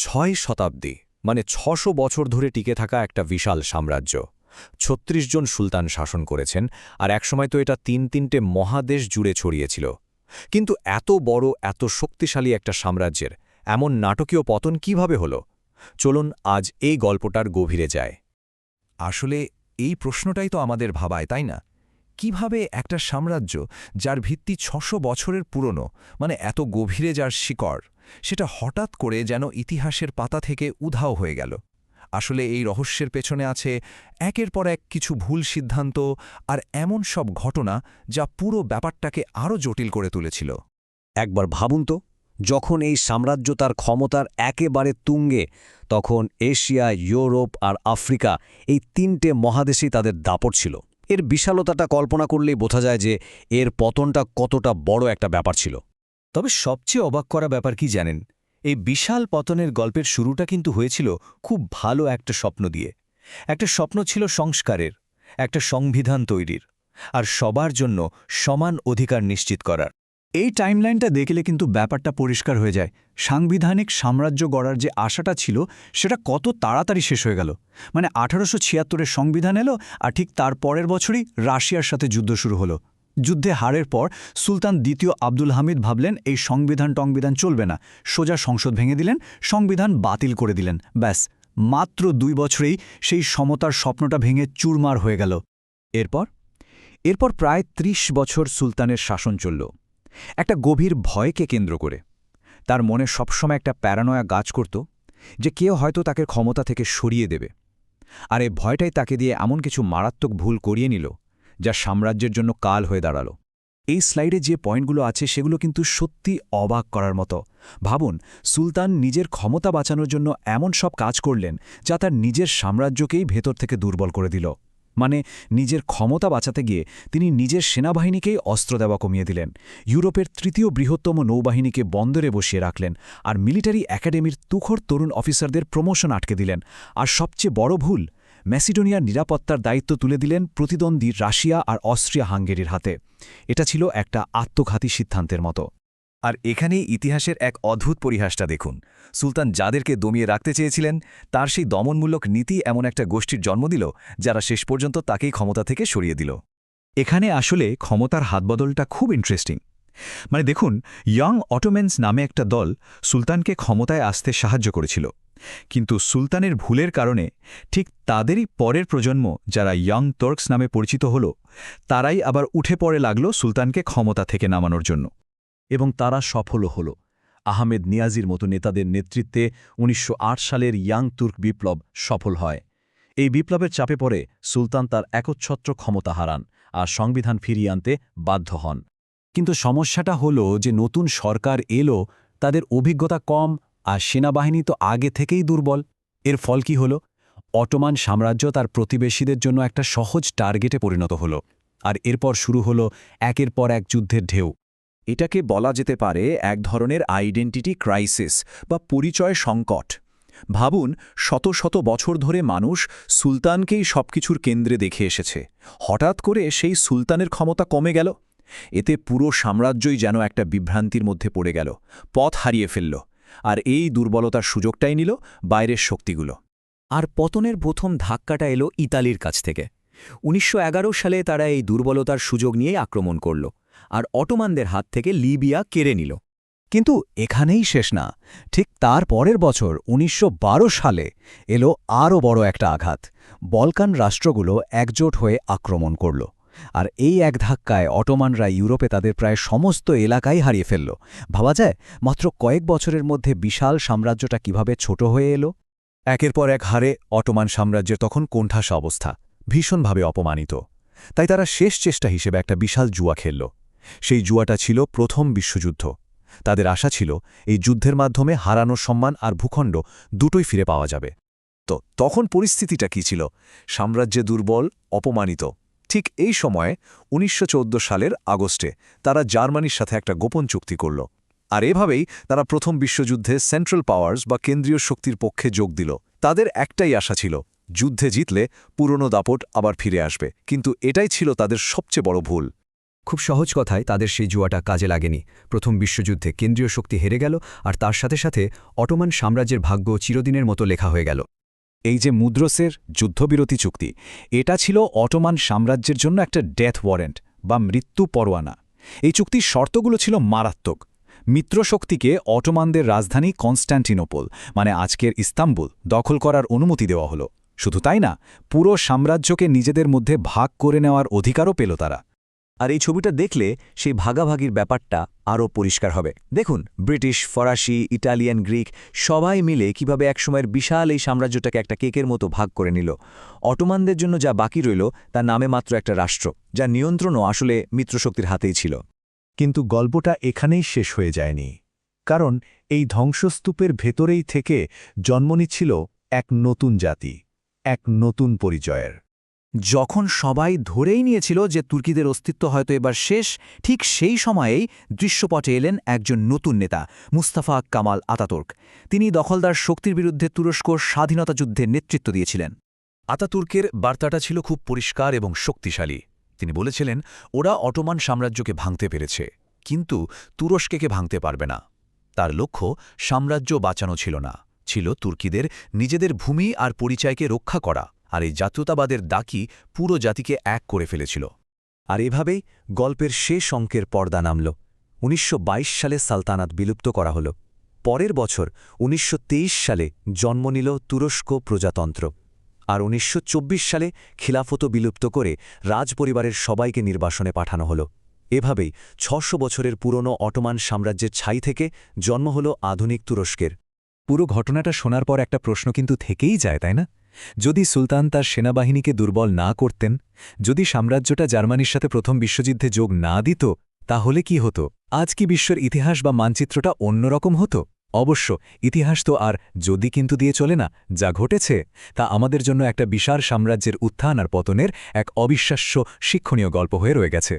6 শতাব্দী মানে ৬০০ বছর ধরে টিকে থাকা একটা বিশাল সাম্রাজ্য। ৩৬ জন সুলতান শাসন করেছেন, আর একসময় তো এটা তিনটে মহাদেশ জুড়ে ছড়িয়েছিল। কিন্তু এত বড়, এত শক্তিশালী একটা সাম্রাজ্যের এমন নাটকীয় পতন কিভাবে হলো? চলুন আজ এই গল্পটার গভীরে যায়। আসলে এই প্রশ্নটাই তো আমাদের ভাবায়, তাই না? কিভাবে একটা সাম্রাজ্য যার ভিত্তি ৬০০ বছরের পুরনো, মানে এত গভীরে যার শিকড়, সেটা হঠাৎ করে যেন ইতিহাসের পাতা থেকে উধাও হয়ে গেল? আসলে এই রহস্যের পেছনে আছে একের পর এক কিছু ভুল সিদ্ধান্ত আর এমন সব ঘটনা যা পুরো ব্যাপারটাকে আরও জটিল করে তুলেছিল। একবার ভাবুন তো, যখন এই সাম্রাজ্য তার ক্ষমতার একেবারে তুঙ্গে, তখন এশিয়া, ইউরোপ আর আফ্রিকা এই তিনটে মহাদেশেই তাদের দাপট ছিল। এর বিশালতাটা কল্পনা করলেই বোঝা যায় যে এর পতনটা কতটা বড় একটা ব্যাপার ছিল। তবে সবচেয়ে অবাক করা ব্যাপার কি জানেন? এই বিশাল পতনের গল্পের শুরুটা কিন্তু হয়েছিল খুব ভালো একটা স্বপ্ন দিয়ে। একটা স্বপ্ন ছিল সংস্কারের, একটা সংবিধান তৈরির, আর সবার জন্য সমান অধিকার নিশ্চিত করার। এই টাইমলাইনটা দেখলে কিন্তু ব্যাপারটা পরিষ্কার হয়ে যায়। সাংবিধানিক সাম্রাজ্য গড়ার যে আশাটা ছিল সেটা কত তাড়াতাড়ি শেষ হয়ে গেল। মানে ১৮৭৬-এর সংবিধান এলো, আর ঠিক তার পরের বছরই রাশিয়ার সাথে যুদ্ধ শুরু হলো। যুদ্ধে হারের পর সুলতান দ্বিতীয় আব্দুল হামিদ ভাবলেন এই সংবিধান চলবে না, সোজা সংসদ ভেঙে দিলেন, সংবিধান বাতিল করে দিলেন। ব্যাস, মাত্র ২ বছরেই সেই সমতার স্বপ্নটা ভেঙে চুরমার হয়ে গেল। এরপর প্রায় ৩০ বছর সুলতানের শাসন চলল, একটা গভীর ভয়কে কেন্দ্র করে। তার মনে সবসময় একটা প্যারানয়া কাজ করত যে কেউ হয়তো তাকে ক্ষমতা থেকে সরিয়ে দেবে। আর এই ভয়টাই তাকে দিয়ে এমন কিছু মারাত্মক ভুল করিয়ে নিল যা সাম্রাজ্যের জন্য কাল হয়ে দাঁড়াল। এই স্লাইডে যে পয়েন্টগুলো আছে সেগুলো কিন্তু সত্যি অবাক করার মতো। ভাবুন, সুলতান নিজের ক্ষমতা বাঁচানোর জন্য এমন সব কাজ করলেন যা তার নিজের সাম্রাজ্যকেই ভেতর থেকে দুর্বল করে দিল। মানে নিজের ক্ষমতা বাঁচাতে গিয়ে তিনি নিজের সেনাবাহিনীকেই অস্ত্র দেওয়া কমিয়ে দিলেন, ইউরোপের তৃতীয় বৃহত্তম নৌবাহিনীকে বন্দরে বসিয়ে রাখলেন, আর মিলিটারি একাডেমির তুখোড় তরুণ অফিসারদের প্রমোশন আটকে দিলেন। আর সবচেয়ে বড় ভুল, ম্যাসিডোনিয়ার নিরাপত্তার দায়িত্ব তুলে দিলেন প্রতিদ্বন্দ্বী রাশিয়া আর অস্ট্রিয়া হাঙ্গেরির হাতে। এটা ছিল একটা আত্মঘাতী সিদ্ধান্তের মতো। আর এখানেই ইতিহাসের এক অদ্ভুত পরিহাসটা দেখুন। সুলতান যাদেরকে দমিয়ে রাখতে চেয়েছিলেন, তার সেই দমনমূলক নীতি এমন একটা গোষ্ঠীর জন্ম দিল যারা শেষ পর্যন্ত তাকেই ক্ষমতা থেকে সরিয়ে দিল। এখানে আসলে ক্ষমতার হাতবদলটা খুব ইন্টারেস্টিং। মানে দেখুন, ইয়ং অটোম্যানস নামে একটা দল সুলতানকে ক্ষমতায় আসতে সাহায্য করেছিল, কিন্তু সুলতানের ভুলের কারণে ঠিক তাদেরই পরের প্রজন্ম, যারা ইয়ং তুর্কস নামে পরিচিত হল, তারাই আবার উঠে পড়ে লাগল সুলতানকে ক্ষমতা থেকে নামানোর জন্য। এবং তারা সফলও হল। আহমেদ নিয়াজির মতো নেতাদের নেতৃত্বে ১৯০৮ সালের ইয়াং তুর্ক বিপ্লব সফল হয়। এই বিপ্লবের চাপে পড়ে সুলতান তার একচ্ছত্র ক্ষমতা হারান আর সংবিধান ফিরিয়ে আনতে বাধ্য হন। কিন্তু সমস্যাটা হলো যে নতুন সরকার এলো, তাদের অভিজ্ঞতা কম, আর সেনাবাহিনী তো আগে থেকেই দুর্বল। এর ফল কি হলো? অটোমান সাম্রাজ্য তার প্রতিবেশীদের জন্য একটা সহজ টার্গেটে পরিণত হলো, আর এরপর শুরু হলো একের পর এক যুদ্ধের ঢেউ। এটাকে বলা যেতে পারে এক ধরনের আইডেন্টিটি ক্রাইসিস বা পরিচয় সংকট। ভাবুন, শত শত বছর ধরে মানুষ সুলতানকেই সবকিছুর কেন্দ্রে দেখে এসেছে। হঠাৎ করে সেই সুলতানের ক্ষমতা কমে গেল। এতে পুরো সাম্রাজ্যই যেন একটা বিভ্রান্তির মধ্যে পড়ে গেল, পথ হারিয়ে ফেলল। আর এই দুর্বলতার সুযোগটাই নিল বাইরের শক্তিগুলো। আর পতনের প্রথম ধাক্কাটা এলো ইতালির কাছ থেকে। ১৯১১ সালে তারা এই দুর্বলতার সুযোগ নিয়ে আক্রমণ করল, আর অটোমানদের হাত থেকে লিবিয়া কেড়ে নিল। কিন্তু এখানেই শেষ না। ঠিক তার পরের বছর ১৯১২ সালে এলো আরও বড় একটা আঘাত। বলকান রাষ্ট্রগুলো একজোট হয়ে আক্রমণ করল, আর এই এক ধাক্কায় অটোমানরা ইউরোপে তাদের প্রায় সমস্ত এলাকাই হারিয়ে ফেলল। ভাবা যায় মাত্র কয়েক বছরের মধ্যে বিশাল সাম্রাজ্যটা কিভাবে ছোট হয়ে এলো। একের পর এক হারে অটোমান সাম্রাজ্যের তখন কোণঠাসা অবস্থা, ভীষণভাবে অপমানিত। তাই তারা শেষ চেষ্টা হিসেবে একটা বিশাল জুয়া খেলল। সেই জুয়াটা ছিল প্রথম বিশ্বযুদ্ধ। তাদের আশা ছিল এই যুদ্ধের মাধ্যমে হারানো সম্মান আর ভূখণ্ড দুটোই ফিরে পাওয়া যাবে। তো তখন পরিস্থিতিটা কী ছিল? সাম্রাজ্যে দুর্বল, অপমানিত। ঠিক এই সময়ে ১৯১৪ সালের আগস্টে তারা জার্মানির সাথে একটা গোপন চুক্তি করল। আর এভাবেই তারা প্রথম বিশ্বযুদ্ধে সেন্ট্রাল পাওয়ার্স বা কেন্দ্রীয় শক্তির পক্ষে যোগ দিল। তাদের একটাই আশা ছিল, যুদ্ধে জিতলে পুরনো দাপট আবার ফিরে আসবে। কিন্তু এটাই ছিল তাদের সবচেয়ে বড় ভুল। খুব সহজ কথায় তাদের সেই জুয়াটা কাজে লাগেনি। প্রথম বিশ্বযুদ্ধে কেন্দ্রীয় শক্তি হেরে গেল, আর তার সাথে সাথে অটোমান সাম্রাজ্যের ভাগ্য চিরদিনের মতো লেখা হয়ে গেল। এই যে মুদ্রসের যুদ্ধবিরতি চুক্তি, এটা ছিল অটোমান সাম্রাজ্যের জন্য একটা ডেথ ওয়ারেন্ট বা মৃত্যু পরোয়ানা। এই চুক্তির শর্তগুলো ছিল মারাত্মক। মিত্রশক্তিকে অটোমানদের রাজধানী কনস্ট্যান্টিনোপল, মানে আজকের ইস্তাম্বুল, দখল করার অনুমতি দেওয়া হলো। শুধু তাই না, পুরো সাম্রাজ্যকে নিজেদের মধ্যে ভাগ করে নেওয়ার অধিকারও পেল তারা। আর এই ছবিটা দেখলে সেই ভাগাভাগির ব্যাপারটা আরও পরিষ্কার হবে। দেখুন, ব্রিটিশ, ফরাসি, ইটালিয়ান, গ্রিক সবাই মিলে কিভাবে একসময়ের বিশাল এই সাম্রাজ্যটাকে একটা কেকের মতো ভাগ করে নিল। অটোমানদের জন্য যা বাকি রইল তার নামে মাত্র একটা রাষ্ট্র, যার নিয়ন্ত্রণও আসলে মিত্রশক্তির হাতেই ছিল। কিন্তু গল্পটা এখানেই শেষ হয়ে যায়নি, কারণ এই ধ্বংসস্তূপের ভেতরেই থেকে জন্ম নিচ্ছিল এক নতুন জাতি, এক নতুন পরিচয়ের। যখন সবাই ধরেই নিয়েছিল যে তুর্কিদের অস্তিত্ব হয়তো এবার শেষ, ঠিক সেই সময়েই দৃশ্যপটে এলেন একজন নতুন নেতা, মুস্তাফা কামাল আতাতুর্ক। তিনি দখলদার শক্তির বিরুদ্ধে তুরস্ক স্বাধীনতা যুদ্ধে নেতৃত্ব দিয়েছিলেন। আতাতুর্কের বার্তাটা ছিল খুব পরিষ্কার এবং শক্তিশালী। তিনি বলেছিলেন, ওরা অটোমান সাম্রাজ্যকে ভাঙতে পেরেছে, কিন্তু তুরস্ককে ভাঙতে পারবে না। তার লক্ষ্য সাম্রাজ্য বাঁচানো ছিল না, ছিল তুর্কিদের নিজেদের ভূমি আর পরিচয়কে রক্ষা করা। আর এই জাতীয়তাবাদের দাকি পুরো জাতিকে এক করে ফেলেছিল। আর এভাবেই গল্পের শেষ অঙ্কের পর্দা নামল। ১৯২২ সালে সালতানাত বিলুপ্ত করা হল। পরের বছর ১৯২৩ সালে জন্ম নিল তুরস্ক প্রজাতন্ত্র। আর ১৯২৪ সালে খিলাফত বিলুপ্ত করে রাজপরিবারের সবাইকে নির্বাসনে পাঠানো হল। এভাবেই ৬০০ বছরের পুরনো অটোমান সাম্রাজ্যের ছাই থেকে জন্ম হল আধুনিক তুরস্কের। পুরো ঘটনাটা শোনার পর একটা প্রশ্ন কিন্তু থেকেই যায়, তাই না? যদি সুলতান তার সেনাবাহিনীকে দুর্বল না করতেন, যদি সাম্রাজ্যটা জার্মানির সাথে প্রথম বিশ্বযুদ্ধে যোগ না দিত, তাহলে কি হতো? আজ কি বিশ্বের ইতিহাস বা মানচিত্রটা অন্যরকম হতো? অবশ্য ইতিহাস তো আর যদি কিন্তু দিয়ে চলে না। যা ঘটেছে তা আমাদের জন্য একটা বিশাল সাম্রাজ্যের উত্থান আর পতনের এক অবিশ্বাস্য শিক্ষণীয় গল্প হয়ে রয়ে গেছে।